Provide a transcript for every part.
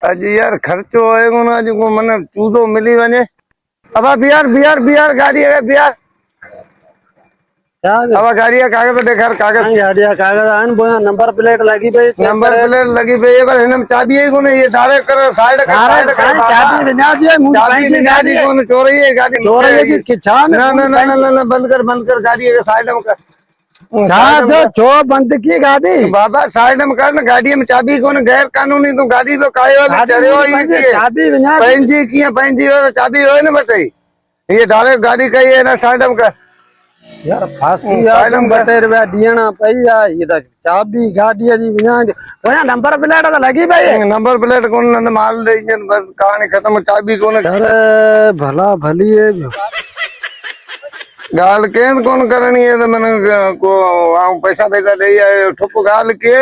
अज यार खर्चो है कोन अज को मन चूदो मिली वने। अब बिहार बिहार बिहार गाड़ी है बिहार। अब गाड़ी का कागज देखर कागज गाड़ी का कागज आन बोया नंबर प्लेट लगी पे नंबर प्लेट लगी पे पर इनम चाबी है कोन ये डायरेक्ट कर साइड कर चाबी बिना जी चाबी बिना दी कोन चोरी है गाड़ी चोरी है जी किछा में ना ना ना ना बंद कर गाड़ी के साइड में कर जो जो बंद की गाड़ी बाबा साइड में कर ना गाड़ी में चाबी कोन गैर कानूनी तो गाड़ी तो काय वाले चरे हो ये चाबी बिना पंजी किया पंजी हो चाबी हो ना बताई ये डायरेक्ट गाड़ी का ये ना साइड में कर यार फांसी यार बटे रुपया दियना पईया ये तो चाबी गाड़ी जी बिना ओया नंबर प्लेट तो लगी भाई नंबर प्लेट कोन न माल दे बस कहानी खत्म चाबी कोन अरे भला भली है गाल केन कोन करनी है तो मैंने को पैसा पैसा दे ठुप गाल के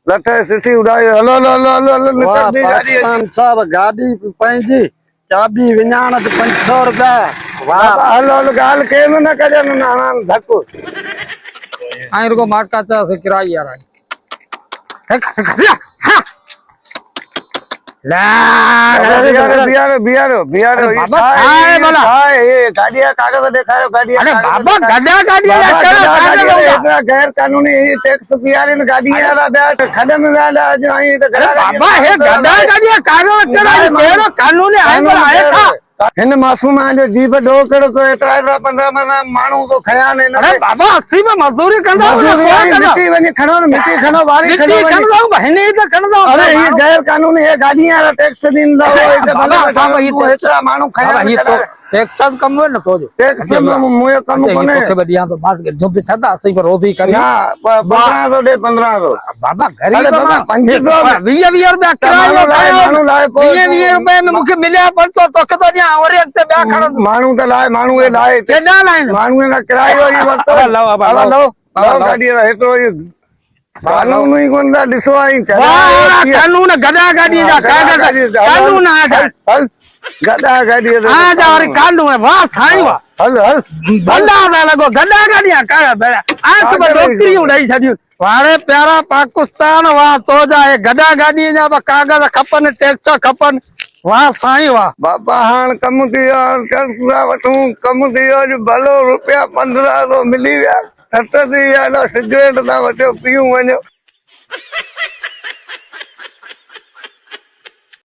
लठे सिटी उड़ाई हलो हलो हलो हलो निकल दी गाड़ी सब गाड़ी पंजी चाबी विञाण 500 रुपया वाह हलो हलो गाल के न करे ना धक्को आई रुको मार्का चा से किराई यार ला बिहार बिहार बिहार ये गाड़ी का कागज दिखाओ गाड़ी अरे बाबा गड्ढा गाड़ी इतना गैर कानूनी टैक्स बिहार इन गाड़ी वाला बैठ खड़े में वाला जो आई तो बाबा है गड्ढा गाड़ी कागज चढ़ाई मेरो कानूनी आए था हिन मासूम जो जीव डोकड़ को 15 मानू तो खया ने अरे बाबा 80 में मजदूरी कंदा मिट्टी वनी खणो मिट्टी खणो बारी खणो बहने तो खणो अरे ये गैर कानूनी है गाड़ियां वाला टैक्स दिन दा बाबा ये इतना मानू खया ये तो टैक्स कम है न तो जो टैक्स मुए कम कोने के बदिया तो मार के जो छदा सही पर रोजी कर ना 1500 दे 1500 बाबा गरीब बाबा 500 20 रुपया किराया मानू लाए 20 रुपए में मुके मिलिया 500 तो के तो न्या और एक ते ब्या खड़ मानू तो लाए मानू ए लाए के ना लाए मानू का किरायो ही वरतो लो गाड़ी है तो कानून ही कोन दिसो आई कानून गदा गाड़ी जा कानून आ गदा गाड़ी आ जा और कानून है वाह साईं वाह हल हल बंदा ना लगो गदा गाड़ियां का आंख में डॉक्टरी उड़ाई छड़ी वारे प्यारा पाकिस्तान वाह तो जाए गदा गाड़ी जा कागज खपन टैक्स खपन वाह साईं वाह बाबा हां कम दियो टैक्स वठू कम दियो जो भलो रुपया 1500 मिली विया 7 दी सिगरेट ना वठो पीऊ वञो